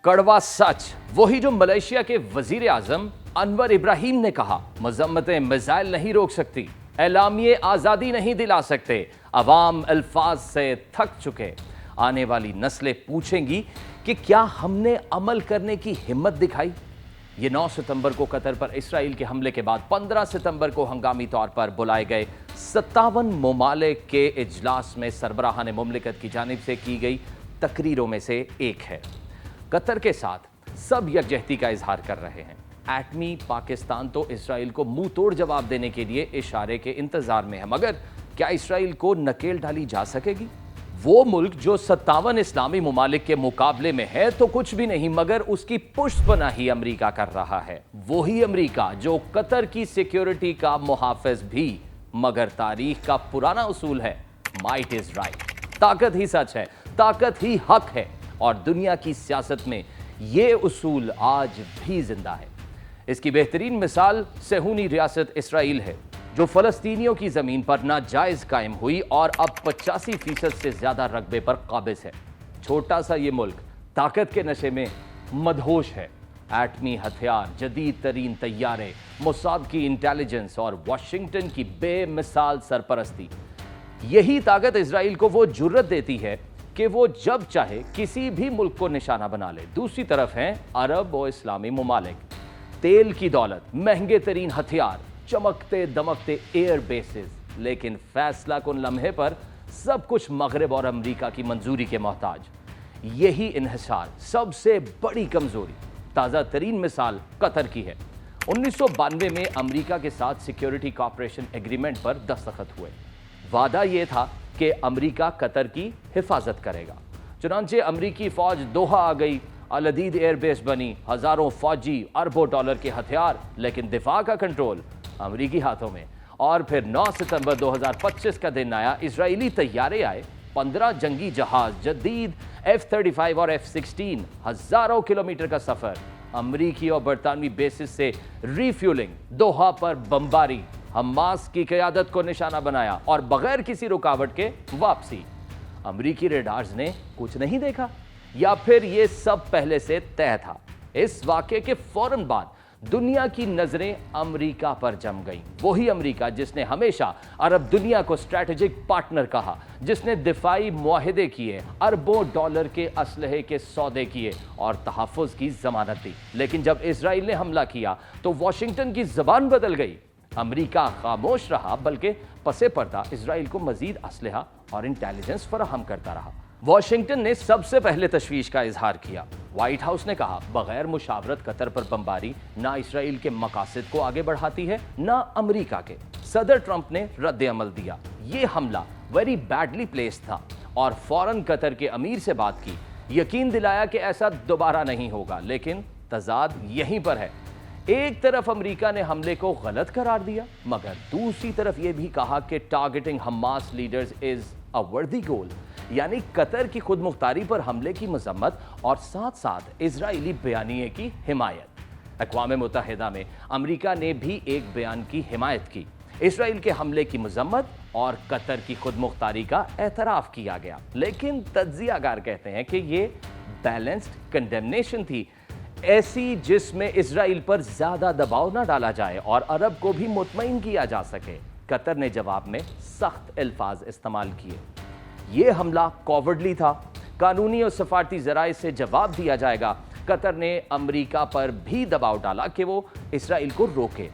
कड़वा सच, वही जो मलेशिया के वजीर आजम अनवर इब्राहिम ने कहा, मजम्मतें मिसाइल नहीं रोक सकती, एलामिये आज़ादी नहीं दिला सकते, अवाम अल्फाज से थक चुके। आने वाली नस्लें पूछेंगी कि क्या हमने अमल करने की हिम्मत दिखाई। ये 9 सितंबर को कतर पर इसराइल के हमले के बाद 15 सितंबर को हंगामी तौर पर बुलाए गए 57 ममालिक के इजलास में सरबराहान मुमलिकत की जानिब से की गई तकरीरों में से एक है। कतर के साथ सब यकजहती का इजहार कर रहे हैं। एटमी पाकिस्तान तो इसराइल को मुंह तोड़ जवाब देने के लिए इशारे के इंतजार में है, मगर क्या इसराइल को नकेल डाली जा सकेगी? वो मुल्क जो 57 इस्लामी ममालिक के मुकाबले में है तो कुछ भी नहीं, मगर उसकी पुष्टपनाही अमरीका कर रहा है। वही अमरीका जो कतर की सिक्योरिटी का मुहाफिज भी, मगर तारीख का पुराना उसूल है, माइट इज राइट। ताकत ही सच है, ताकत ही हक है, और दुनिया की सियासत में ये उसूल आज भी जिंदा है। इसकी बेहतरीन मिसाल सेहूनी रियासत इसराइल है, जो फलस्तीनियों की जमीन पर नाजायज कायम हुई और अब 85% से ज्यादा रकबे पर काबिज है। छोटा सा ये मुल्क ताकत के नशे में मदहोश है। एटमी हथियार, जदीद तरीन तैयारे, मोसाद की इंटेलिजेंस और वाशिंगटन की बेमिसाल सरपरस्ती, यही ताकत इसराइल को वो जुर्रत देती है कि वो जब चाहे किसी भी मुल्क को निशाना बना ले। दूसरी तरफ हैं अरब और इस्लामी ममालिक, तेल की दौलत, महंगे तरीन हथियार, चमकते दमकते एयर बेसेस, लेकिन फैसला कुन लम्हे पर सब कुछ मगरिब और अमरीका की मंजूरी के मोहताज। यही इन्हिसार, सबसे बड़ी कमजोरी। ताज़ा तरीन मिसाल कतर की है। 1992 में अमरीका के साथ सिक्योरिटी कॉपरेशन एग्रीमेंट पर दस्तखत हुए। वादा यह था कि अमरीका कतर की हिफाजत करेगा। चुनांचे अमरीकी फौज दोहा आ गई, अल-अदीद एयरबेस बनी, हजारों फौजी, अरबों डॉलर के हथियार, लेकिन दिफा का कंट्रोल अमरीकी हाथों में। और फिर 9 सितंबर 2025 का दिन आया, इजरायली तैयारे आए, 15 जंगी जहाज, जदीद F-35 और F-16, हजारों किलोमीटर का सफर, अमरीकी और बरतानवी बेसिस से रीफ्यूलिंग, दोहा पर बमबारी, हमास की क़यादत को निशाना बनाया और बगैर किसी रुकावट के वापसी। अमरीकी रेडार्स ने कुछ नहीं देखा, या फिर ये सब पहले से तय था? इस वाक़े के फौरन बाद दुनिया की नजरें अमरीका पर जम गईं। वही अमरीका जिसने हमेशा अरब दुनिया को स्ट्रैटेजिक पार्टनर कहा, जिसने दिफाई मुआहदे किए, अरबों डॉलर के असलहे के सौदे किए और तहफ़्फ़ुज़ की जमानत दी। लेकिन जब इसराइल ने हमला किया तो वाशिंगटन की जबान बदल गई। अमरीका खामोश रहा, बल्कि पसे पर्दा इसराइल को मजीद असलहा और इंटेलिजेंस फराहम करता रहा। वाशिंगटन ने सबसे पहले तशवीश का इजहार किया। व्हाइट हाउस ने कहा, बगैर मुशावरत कतर पर बमबारी ना इसराइल के मकासद को आगे बढ़ाती है, ना अमरीका के। सदर ट्रंप ने रद्द अमल दिया। ये हमला वेरी बैडली प्लेस्ड था और फौरन कतर के अमीर से बात की, यकीन दिलाया कि ऐसा दोबारा नहीं होगा। लेकिन तजाद यहीं पर है। एक तरफ अमरीका ने हमले को गलत करार दिया, मगर दूसरी तरफ यह भी कहा कि targeting Hamas leaders is a वर्दी गोल, यानी कतर की खुद मुख्तारी पर हमले की मजम्मत और साथ साथ इजरायली बयानिए की हिमायत। अक़वाम मुत्तहिदा में अमरीका ने भी एक बयान की हिमायत की। इसराइल के हमले की मजम्मत और कतर की खुद मुख्तारी का एतराफ़ किया गया, लेकिन तज्ज़ियागार कहते हैं कि ये बैलेंस्ड कंडेमनेशन थी, ऐसी जिसमें इसराइल पर ज्यादा दबाव न डाला जाए और अरब को भी मुतमईन किया जा सके। कतर ने जवाब में सख्त अल्फाज इस्तेमाल किए। यह हमला कॉवर्डली था, कानूनी और सफारती जराए से जवाब दिया जाएगा। कतर ने अमरीका पर भी दबाव डाला कि वो इसराइल को रोके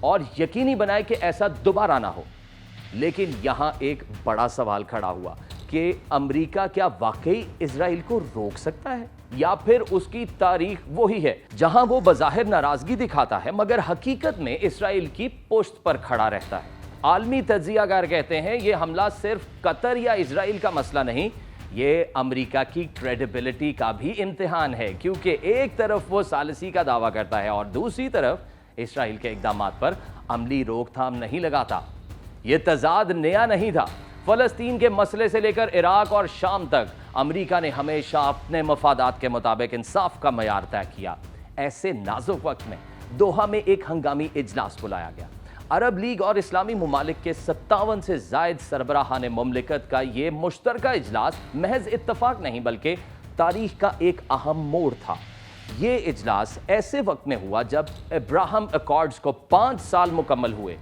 और यकीनी बनाए कि ऐसा दोबारा ना हो। लेकिन यहां एक बड़ा सवाल खड़ा हुआ कि अमरीका क्या वाकई इसराइल को रोक सकता है, या फिर उसकी तारीख वही है जहां वो बज़ाहिर नाराजगी दिखाता है, मगर हकीकत में इसराइल की पुश्त पर खड़ा रहता है। आलमी तज्ज़ियागार कहते हैं ये हमला सिर्फ कतर या इसराइल का मसला नहीं, ये अमरीका की क्रेडिबिलिटी का भी इम्तिहान है, क्योंकि एक तरफ वो सालिसी का दावा करता है और दूसरी तरफ इसराइल के इक़दामात पर अमली रोकथाम नहीं लगाता। ये तजाद नया नहीं था। फलस्तीन के मसले से लेकर इराक और शाम तक अमरीका ने हमेशा अपने मफादात के मुताबिक इंसाफ का मयार तय किया। ऐसे नाजुक वक्त में दोहा में एक हंगामी इजलास बुलाया गया। अरब लीग और इस्लामी ममालिक के 57 से जायद सरबराहान मुमलिकत का ये मुश्तरका इजलास महज इत्तफाक नहीं, बल्कि तारीख का एक अहम मोड़ था। یہ اجلاس ایسے وقت میں ہوا جب ابراہم اکارڈز کو 5 سال مکمل ہوئے،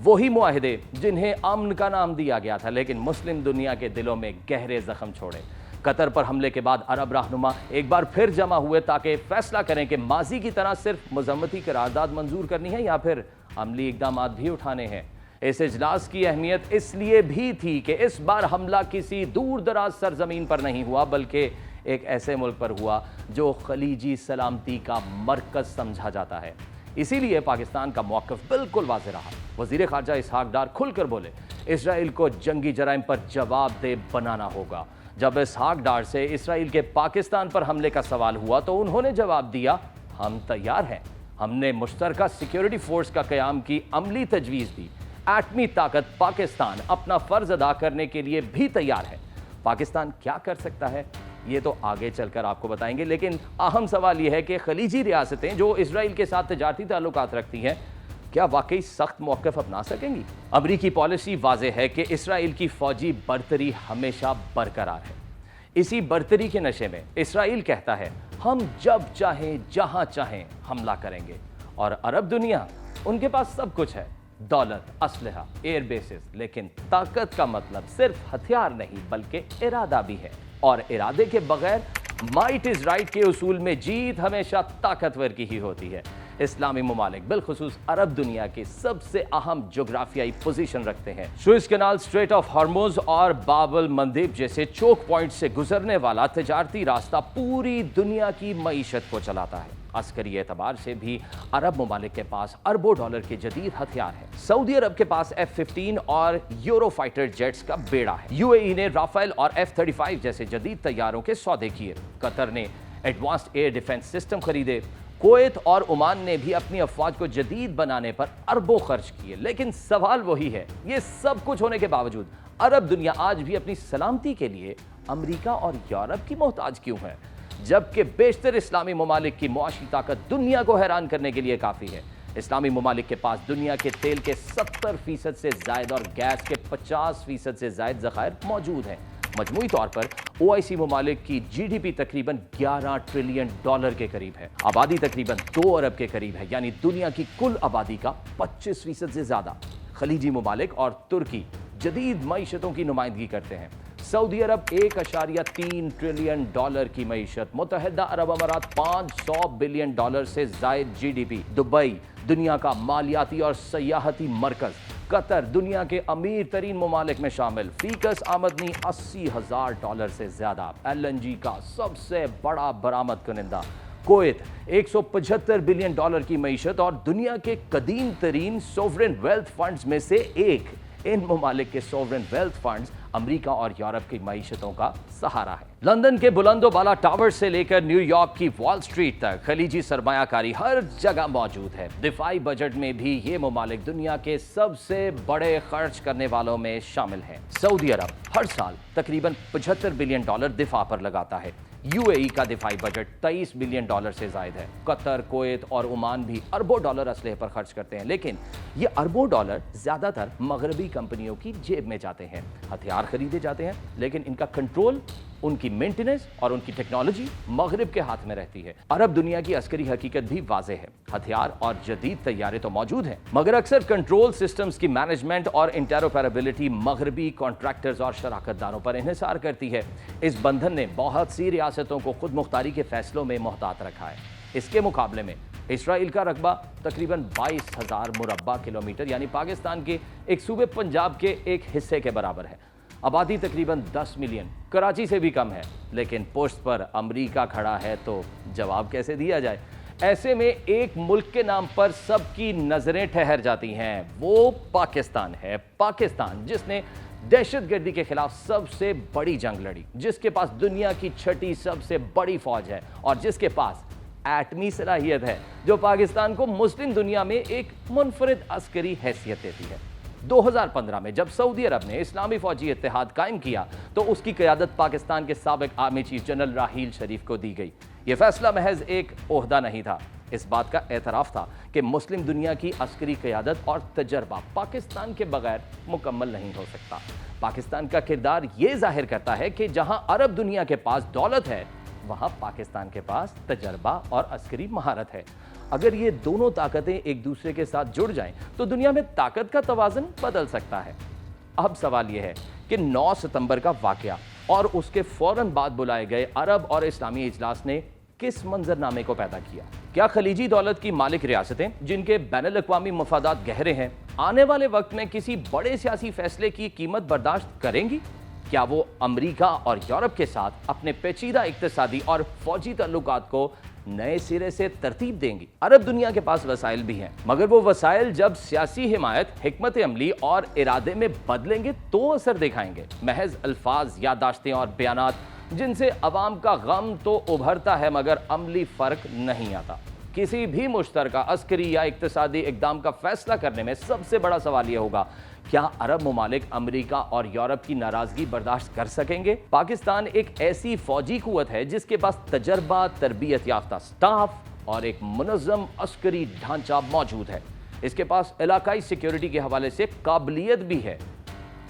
وہی معاہدے جنہیں امن کا نام دیا گیا تھا لیکن مسلم دنیا کے دلوں میں گہرے زخم چھوڑے۔ قطر پر حملے کے بعد عرب رہنما ایک بار پھر جمع ہوئے تاکہ فیصلہ کریں کہ ماضی کی طرح صرف مذمتی قرارداد منظور کرنی ہے یا پھر عملی اقدامات بھی اٹھانے ہیں۔ اس اجلاس کی اہمیت اس لیے بھی تھی کہ اس بار حملہ کسی دور دراز سرزمین پر نہیں ہوا بلکہ ایک ایسے ملک پر ہوا جو خلیجی سلامتی کا مرکز سمجھا جاتا ہے۔ اسی لیے پاکستان کا موقف بالکل واضح رہا۔ وزیر خارجہ اسحاق ڈار کھل کر بولے، اسرائیل کو جنگی جرائم پر جواب دہ بنانا ہوگا۔ جب اسحاق ڈار سے اسرائیل کے پاکستان پر حملے کا سوال ہوا تو انہوں نے جواب دیا، ہم تیار ہیں۔ ہم نے مشترکہ سیکیورٹی فورس کا قیام کی عملی تجویز دی۔ ایٹمی طاقت پاکستان اپنا فرض ادا کرنے کے لیے بھی تیار ہے۔ پاکستان کیا کر سکتا ہے یہ تو آگے چل کر آپ کو بتائیں گے، لیکن اہم سوال یہ ہے کہ خلیجی ریاستیں جو اسرائیل کے ساتھ تجارتی تعلقات رکھتی ہیں کیا واقعی سخت موقف اپنا سکیں گی؟ امریکی پالیسی واضح ہے کہ اسرائیل کی فوجی برتری ہمیشہ برقرار ہے۔ اسی برتری کے نشے میں اسرائیل کہتا ہے ہم جب چاہیں جہاں چاہیں حملہ کریں گے، اور عرب دنیا ان کے پاس سب کچھ ہے، دولت، اسلحہ، ایئر بیسز، لیکن طاقت کا مطلب صرف ہتھیار نہیں بلکہ ارادہ بھی ہے، اور ارادے کے بغیر مائٹ از رائٹ کے اصول میں جیت ہمیشہ طاقتور کی ہی ہوتی ہے۔ اسلامی ممالک بالخصوص عرب دنیا کے سب سے اہم جغرافیائی پوزیشن رکھتے ہیں۔ سوئس کینال، اسٹریٹ آف ہارموز اور باب المندب جیسے چوک پوائنٹ سے گزرنے والا تجارتی راستہ پوری دنیا کی معیشت کو چلاتا ہے۔ عسکری اعتبار سے بھی عرب ممالک کے پاس اربوں ڈالر کے جدید ہتھیار ہیں۔ سعودی عرب کے پاس F-15 اور یورو فائٹر جیٹس کا بیڑا ہے۔ UAE نے رافیل اور F-35 جیسے جدید طیاروں کے سودے کیے۔ قطر نے ایڈوانسڈ ایئر ڈیفنس سسٹم خریدے۔ کویت اور عمان نے بھی اپنی افواج کو جدید بنانے پر اربوں خرچ کیے۔ لیکن سوال وہی ہے، یہ سب کچھ ہونے کے باوجود عرب دنیا آج بھی اپنی سلامتی کے لیے امریکہ اور یورپ کی محتاج کیوں ہے، جبکہ بیشتر اسلامی ممالک کی معاشی طاقت دنیا کو حیران کرنے کے لیے کافی ہے۔ اسلامی ممالک کے پاس دنیا کے تیل کے 70% سے زائد اور گیس کے 50% سے زائد ذخائر موجود ہیں۔ مجموعی طور پر OIC ممالک کی GDP تقریباً $11 ٹریلین کے قریب ہے۔ آبادی تقریباً 2 ارب کے قریب ہے، یعنی دنیا کی کل آبادی کا 25% سے زیادہ۔ خلیجی ممالک اور ترکی جدید معیشتوں کی نمائندگی کرتے ہیں۔ سعودی عرب $1.3 ٹریلین کی معیشت، متحدہ عرب امارات $500 بلین سے زائد GDP، دبئی دنیا کا مالیاتی اور سیاحتی مرکز، قطر دنیا کے امیر ترین ممالک میں شامل، فی کس آمدنی $80,000 سے زیادہ، LNG کا سب سے بڑا برآمد کنندہ، کویت $175 بلین کی معیشت اور دنیا کے قدیم ترین سوورن ویلتھ فنڈز میں سے ایک۔ ان ممالک کے سوورن ویلتھ فنڈز امریکہ اور یورپ کی معیشتوں کا سہارا ہے۔ لندن کے بلند و بالا ٹاور سے لے کر نیو یارک کی وال سٹریٹ تک خلیجی سرمایہ کاری ہر جگہ موجود ہے۔ دفاعی بجٹ میں بھی یہ ممالک دنیا کے سب سے بڑے خرچ کرنے والوں میں شامل ہیں۔ سعودی عرب ہر سال تقریباً $75 بلین دفاع پر لگاتا ہے۔ UAE کا دفاعی بجٹ $23 بلین سے زائد ہے۔ قطر، کویت اور عمان بھی اربوں ڈالر اسلحے پر خرچ کرتے ہیں، لیکن یہ اربوں ڈالر زیادہ تر مغربی کمپنیوں کی جیب میں جاتے ہیں۔ ہتھیار خریدے جاتے ہیں لیکن ان کا کنٹرول، ان کی مینٹیننس اور ان کی ٹیکنالوجی مغرب کے ہاتھ میں رہتی ہے۔ عرب دنیا کی عسکری حقیقت بھی واضح ہے، ہتھیار اور جدید طیارے تو موجود ہیں مگر اکثر کنٹرول سسٹمز کی مینجمنٹ اور انٹروپیرابلٹی مغربی کانٹریکٹرز اور شراکت داروں پر انحصار کرتی ہے۔ اس بندھن نے بہت سی ریاستوں کو خود مختاری کے فیصلوں میں محتاط رکھا ہے۔ اس کے مقابلے میں اسرائیل کا رقبہ تقریباً 22,000 مربع کلومیٹر، یعنی پاکستان کے ایک صوبے پنجاب کے ایک حصے کے برابر ہے۔ آبادی تقریباً 10 ملین، کراچی سے بھی کم ہے، لیکن پشت پر امریکہ کھڑا ہے تو جواب کیسے دیا جائے؟ ایسے میں ایک ملک کے نام پر سب کی نظریں ٹھہر جاتی ہیں، وہ پاکستان ہے۔ پاکستان جس نے دہشت گردی کے خلاف سب سے بڑی جنگ لڑی، جس کے پاس دنیا کی 6ٹھی سب سے بڑی فوج ہے اور جس کے پاس ایٹمی صلاحیت ہے جو پاکستان کو مسلم دنیا میں ایک منفرد عسکری حیثیت دیتی ہے۔ 2015 میں جب سعودی عرب نے اسلامی فوجی اتحاد قائم کیا تو اس کی قیادت پاکستان کے سابق army chief general Raheel Sharif کو دی گئی۔ یہ فیصلہ محض ایک عہدہ نہیں تھا، اس بات کا اعتراف تھا کہ مسلم دنیا کی عسکری قیادت اور تجربہ پاکستان کے بغیر مکمل نہیں ہو سکتا۔ پاکستان کا کردار یہ ظاہر کرتا ہے کہ جہاں عرب دنیا کے پاس دولت ہے، वहां पाकिस्तान के पास तजर्बा और अस्करी महारत है। अगर ये दोनों ताकतें एक दूसरे के साथ जुड़ जाएं तो दुनिया में ताकत का तवाज़ुन बदल सकता है। अब सवाल यह है कि 9 सितंबर का वाकया और उसके फौरन बाद बुलाए गए अरब और इस्लामी इजलास ने किस मंजरनामे को पैदा किया? क्या खलीजी दौलत की मालिक रियासतें, जिनके बैनुल अक़वामी मफादात गहरे हैं, आने वाले वक्त में किसी बड़े सियासी फैसले की कीमत बर्दाश्त करेंगी? क्या वो अमेरिका और यूरोप के साथ अपने पेचीदा इक़्तिसादी और फौजी ताल्लुकात को नए सिरे से तरतीब देंगी? अरब दुनिया के पास वसाइल भी हैं, मगर वो वसाइल जब सियासी हिमायत, हिकमत अमली और इरादे में बदलेंगे तो असर दिखाएंगे। महज अल्फाज, यादाश्तें और बयानात जिनसे अवाम का गम तो उभरता है मगर अमली फर्क नहीं आता। किसी भी मुश्तरका अस्करी या इक्तिसादी इक़दाम का फैसला करने में सबसे बड़ा सवाल यह होगा, क्या अरब ममालिक अमेरिका और यूरोप की नाराजगी बर्दाश्त कर सकेंगे? पाकिस्तान एक ऐसी फौजी कुव्वत है जिसके पास तजर्बा, तरबियत याफ्ता स्टाफ और एक मुनज़्ज़म अस्करी ढांचा मौजूद है। इसके पास इलाकाई सिक्योरिटी के हवाले से काबिलियत भी है।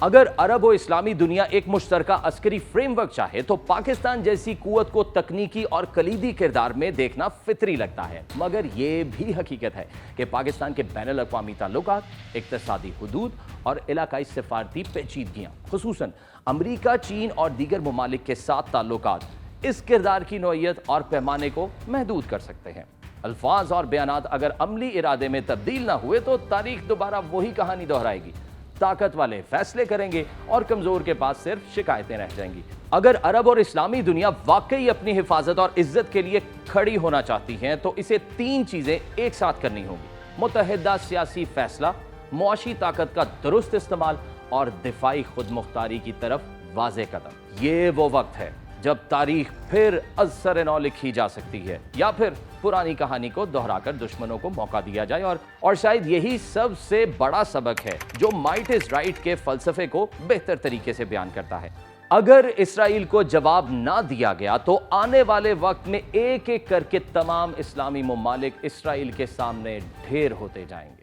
अगर अरब और इस्लामी दुनिया एक मुश्तरका अस्करी फ्रेमवर्क चाहे तो पाकिस्तान जैसी कुव्वत को तकनीकी और कलीदी किरदार में देखना फितरी लगता है। मगर यह भी हकीकत है कि पाकिस्तान के बैनुल अक़वामी ताल्लुकात, इक़्तिसादी हुदूद और इलाकाई सिफारती पेचीदगियाँ, खुसूसन अमरीका, चीन और दीगर ममालिक के साथ ताल्लुकात, इस किरदार की नौइयत और पैमाने को महदूद कर सकते हैं। अल्फाज और बयानात अगर अमली इरादे में तब्दील ना हुए तो तारीख दोबारा वही कहानी दोहराएगी। ताकत वाले फैसले करेंगे और कमजोर के पास सिर्फ शिकायतें रह जाएंगी। अगर अरब और इस्लामी दुनिया वाकई अपनी हिफाजत और इज्जत के लिए खड़ी होना चाहती हैं तो इसे 3 चीजें एक साथ करनी होंगी: मुतहदा सियासी फैसला, मुआशी ताकत का दुरुस्त इस्तेमाल और दिफाई खुद मुख्तारी की तरफ वाज़े कदम। ये वो वक्त है जब तारीख फिर अज़-सर नौ लिखी जा सकती है, या फिर पुरानी कहानी को दोहराकर दुश्मनों को मौका दिया जाए। और शायद यही सबसे बड़ा सबक है जो माइट इज राइट के फलसफे को बेहतर तरीके से बयान करता है। अगर इसराइल को जवाब ना दिया गया तो आने वाले वक्त में एक एक करके तमाम इस्लामी ममालिक इसराइल के सामने ढेर होते जाएंगे।